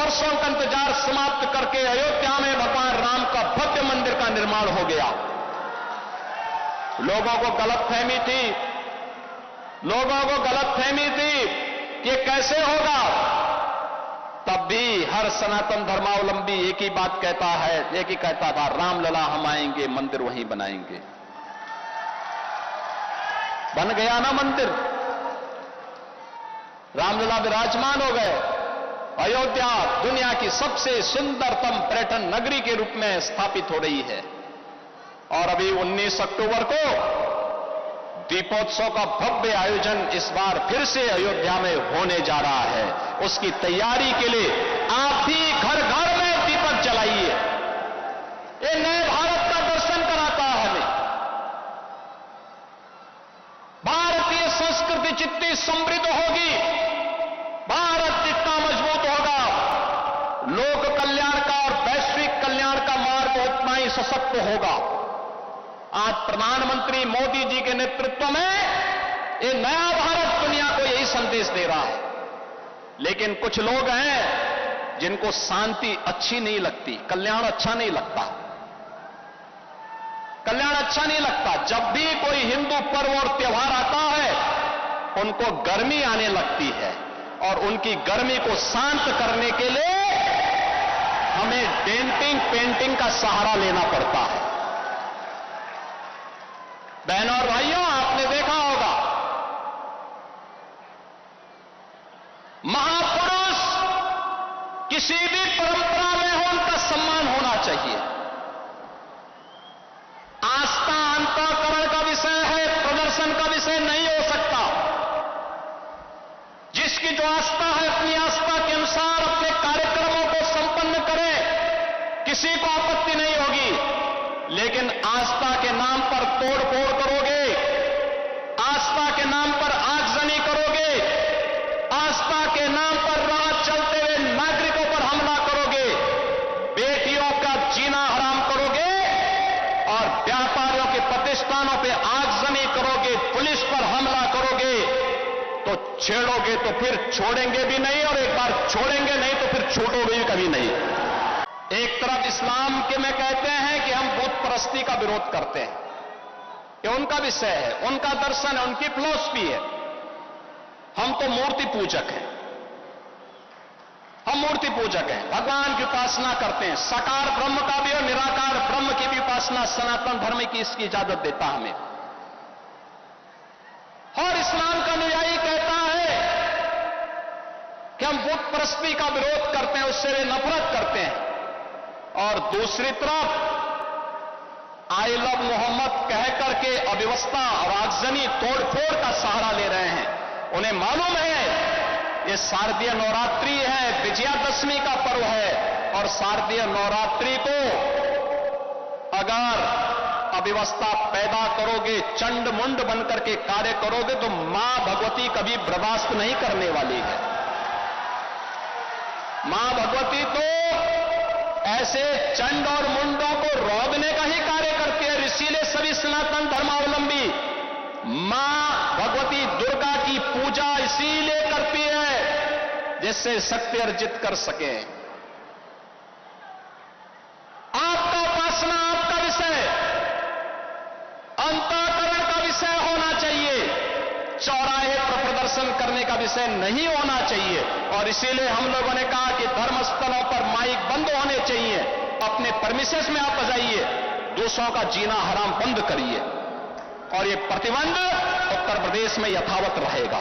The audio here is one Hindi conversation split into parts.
वर्षों का इंतजार समाप्त करके अयोध्या में भगवान राम का भव्य मंदिर का निर्माण हो गया। लोगों को गलतफहमी थी कि कैसे होगा। तब भी हर सनातन धर्मावलंबी एक ही बात कहता था, रामलला हम आएंगे, मंदिर वहीं बनाएंगे। बन गया ना मंदिर, रामलला विराजमान हो गए। अयोध्या दुनिया की सबसे सुंदरतम पर्यटन नगरी के रूप में स्थापित हो रही है। और अभी 19 अक्टूबर को दीपोत्सव का भव्य आयोजन इस बार फिर से अयोध्या में होने जा रहा है। उसकी तैयारी के लिए आप भी घर घर में दीपक जलाइए। ये नए भारत का दर्शन कराता है हमें। भारतीय संस्कृति जितनी समृद्ध होगी, भारत जितना मजबूत होगा, लोक कल्याण का और वैश्विक कल्याण का मार्ग उतना ही सशक्त होगा। आज प्रधानमंत्री मोदी जी के नेतृत्व में ये नया भारत दुनिया को यही संदेश दे रहा है। लेकिन कुछ लोग हैं जिनको शांति अच्छी नहीं लगती, कल्याण अच्छा नहीं लगता। जब भी कोई हिंदू पर्व और त्योहार आता है, उनको गर्मी आने लगती है और उनकी गर्मी को शांत करने के लिए हमें डेंटिंग पेंटिंग का सहारा लेना पड़ता है। बहनों और भाइयों, आपने देखा होगा, महापुरुष किसी भी परंपरा में हो, उनका सम्मान होना चाहिए। आस्था अंतःकरण का विषय है, प्रदर्शन का विषय नहीं हो सकता। जिसकी जो आस्था है, अपनी आस्था के अनुसार अपने कार्यक्रमों को संपन्न करे, किसी को आपत्ति नहीं होगी। लेकिन आस्था के नाम पर तोड़फोड़ करोगे, आस्था के नाम पर आगजनी करोगे, आस्था के नाम पर राह चलते हुए नागरिकों पर हमला करोगे, बेटियों का जीना हराम करोगे और व्यापारियों के प्रतिष्ठानों पे आगजनी करोगे, पुलिस पर हमला करोगे, तो छेड़ोगे तो फिर छोड़ेंगे भी नहीं, और एक बार छोड़ेंगे नहीं तो फिर छोड़ोगे भी कभी नहीं। एक तरफ इस्लाम के में कहते हैं कि हम बुत परस्ती का विरोध करते हैं, ये उनका विषय है, उनका दर्शन है, उनकी फिलॉसफी है। हम तो मूर्ति पूजक हैं, भगवान की उपासना करते हैं। साकार ब्रह्म का भी और निराकार ब्रह्म की भी उपासना सनातन धर्म की इसकी इजाजत देता हमें। और इस्लाम का अनुयायी कहता है कि हम बुत परस्ती का विरोध करते हैं, उससे वे नफरत करते हैं। और दूसरी तरफ आई लव मोहम्मद कह करके अव्यवस्था और आगजनी तोड़फोड़ का सहारा ले रहे हैं। उन्हें मालूम है ये शारदीय नवरात्रि है, विजयादशमी का पर्व है, और शारदीय नवरात्रि को अगर अव्यवस्था पैदा करोगे, चंड मुंड बनकर के कार्य करोगे, तो मां भगवती कभी बर्दाश्त नहीं करने वाली है। मां भगवती तो ऐसे चंड और मुंडों को रोकने का ही कार्य करती है। इसीलिए सभी सनातन धर्मावलंबी मां भगवती दुर्गा की पूजा इसीलिए करती है जिससे शक्ति अर्जित कर सके। आपका उपासना आपका विषय, अंतःकरण का विषय होना चाहिए, चौराहे पर प्रदर्शन करने का विषय नहीं होना चाहिए। और इसीलिए हम लोगों ने कहा कि धर्मस्थलों पर माइक बंद होने चाहिए, अपने परमिशंस में आप बजाइए, दूसरों का जीना हराम बंद करिए। और ये प्रतिबंध उत्तर प्रदेश में यथावत रहेगा।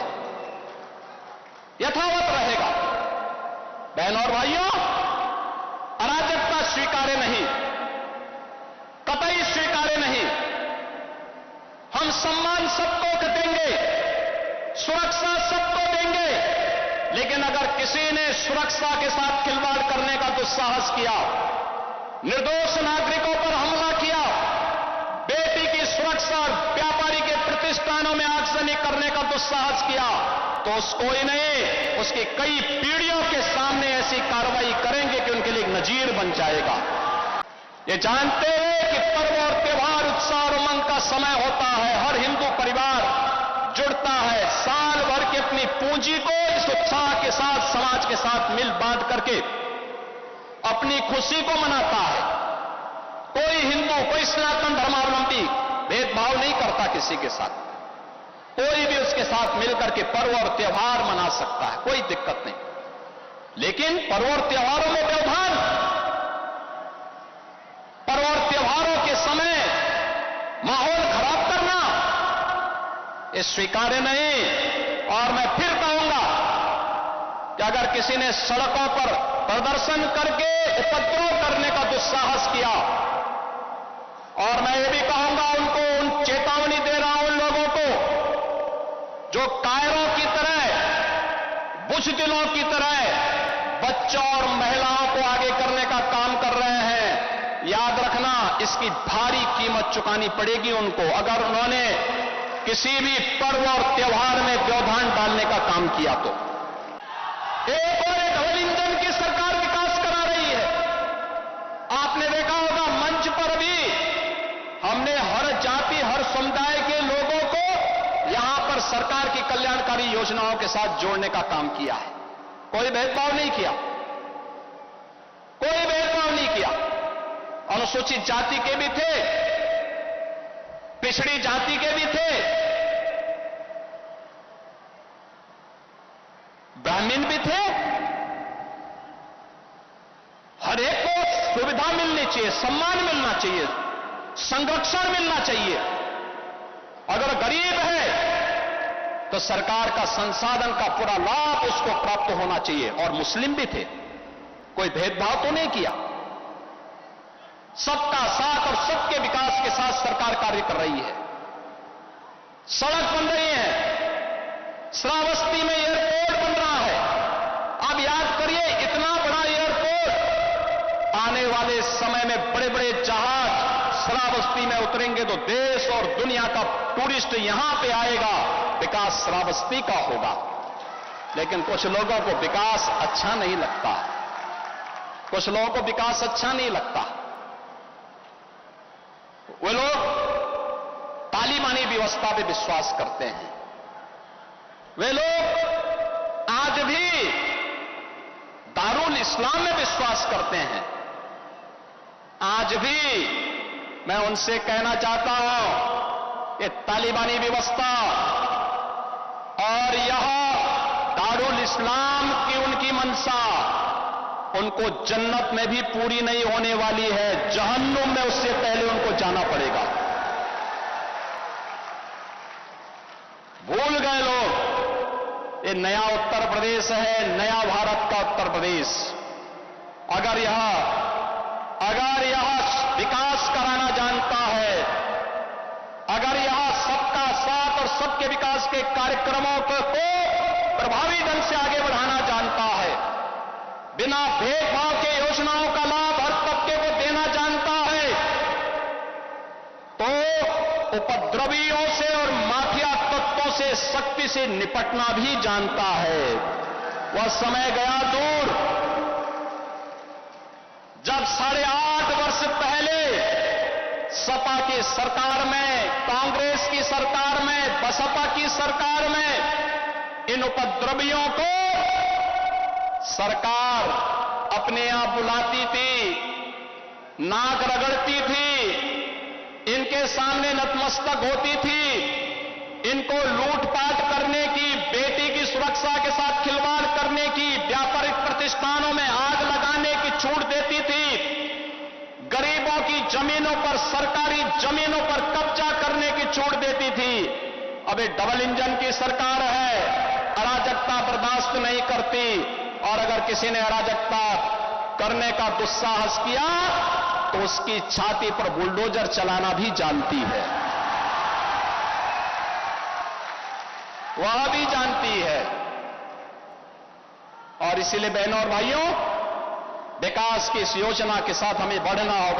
बहनों और भाइयों, अराजकता स्वीकार्य नहीं, कतई स्वीकार्य नहीं। हम सम्मान सबको देंगे, सुरक्षा सबको देंगे, लेकिन अगर किसी ने सुरक्षा के साथ खिलवाड़ करने का दुस्साहस किया, निर्दोष नागरिकों पर हमला किया, बेटी की सुरक्षा और व्यापारी के प्रतिष्ठानों में आगजनी करने का दुस्साहस किया, तो उसको ही नहीं, उसकी कई पीढ़ियों के सामने ऐसी कार्रवाई करेंगे कि उनके लिए एक नजीर बन जाएगा। ये जानते हुए कि पर्व और त्योहार उत्साह और उमंग का समय होता है, हर हिंदू परिवार जुड़ता है, साल भर की अपनी पूंजी को इस उत्साह के साथ समाज के साथ मिल बांट करके अपनी खुशी को मनाता है। कोई हिंदू, कोई सनातन धर्मावलंबी भेदभाव नहीं करता किसी के साथ। कोई भी उसके साथ मिलकर के पर्व और त्योहार मना सकता है, कोई दिक्कत नहीं। लेकिन पर्व और त्योहारों में व्यवधान, पर्व और त्योहारों के समय माहौल खराब करना, ये स्वीकार्य नहीं। और मैं फिर कहूंगा कि अगर किसी ने सड़कों पर प्रदर्शन करके उपद्रव करने का दुस्साहस किया, और मैं ये भी कहूंगा उनको, उन चेतावनी दे रहा हूं उन लोगों को जो कायरों की तरह, बुज़दिलों की तरह बच्चों और महिलाओं को आगे करने का काम कर रहे हैं, याद रखना इसकी भारी कीमत चुकानी पड़ेगी उनको, अगर उन्होंने किसी भी पर्व और त्योहार में व्यवधान डालने का काम किया तो। एक और डबल इंजन की सरकार विकास करा रही है। आपने देखा होगा मंच पर भी हमने हर जाति, हर समुदाय के लोगों को यहां पर सरकार की कल्याणकारी योजनाओं के साथ जोड़ने का काम किया है। कोई भेदभाव नहीं किया, कोई भेदभाव नहीं किया। अनुसूचित जाति के भी थे, पिछड़ी जाति के भी थे, ब्राह्मण भी थे। हर एक को सुविधा मिलनी चाहिए, सम्मान मिलना चाहिए, संरक्षण मिलना चाहिए। अगर गरीब है तो सरकार का संसाधन का पूरा लाभ उसको प्राप्त होना चाहिए। और मुस्लिम भी थे, कोई भेदभाव तो नहीं किया। सबका साथ और सबके विकास के साथ सरकार कार्य कर रही है। सड़क बन रही है, श्रावस्ती में एयरपोर्ट बन रहा है। अब याद करिए, इतना बड़ा एयरपोर्ट, आने वाले समय में बड़े बड़े जहाज श्रावस्ती में उतरेंगे तो देश और दुनिया का टूरिस्ट यहां पे आएगा, विकास श्रावस्ती का होगा। लेकिन कुछ लोगों को विकास अच्छा नहीं लगता, कुछ लोगों को विकास अच्छा नहीं लगता। वे लोग तालिबानी व्यवस्था पे विश्वास करते हैं। वे लोग आज भी दारुल इस्लाम में विश्वास करते हैं। आज भी मैं उनसे कहना चाहता हूं कि तालिबानी व्यवस्था और यह दारुल इस्लाम की उनकी मंशा उनको जन्नत में भी पूरी नहीं होने वाली है, जहन्नुम में उससे पहले उनको जाना पड़ेगा। भूल गए लोग, ये नया उत्तर प्रदेश है, नया भारत का उत्तर प्रदेश। अगर यह विकास कराना जानता है, अगर यह सबका साथ और सबके विकास के कार्यक्रमों को प्रभावी ढंग से आगे बढ़ाना जानता है, बिना भेदभाव के योजनाओं का लाभ हर तबके को देना जानता है, तो उपद्रवियों से और माफिया तत्वों से सख्ती से निपटना भी जानता है। वह समय गया दूर जब 8.5 वर्ष पहले सपा की सरकार में, कांग्रेस की सरकार में, बसपा की सरकार में इन उपद्रवियों को सरकार अपने यहां बुलाती थी, नाक रगड़ती थी, इनके सामने नतमस्तक होती थी, इनको लूटपाट करने की, बेटी की सुरक्षा के साथ खिलवाड़ करने की, व्यापारिक प्रतिष्ठानों में आग लगाने की छूट देती थी, गरीबों की जमीनों पर, सरकारी जमीनों पर कब्जा करने की छूट देती थी। अब ये डबल इंजन की सरकार है, अराजकता बर्दाश्त नहीं करती, और अगर किसी ने अराजकता करने का दुस्साहस किया तो उसकी छाती पर बुलडोजर चलाना भी जानती है, वह भी जानती है। और इसीलिए बहनों और भाइयों, विकास की इस योजना के साथ हमें बढ़ना होगा।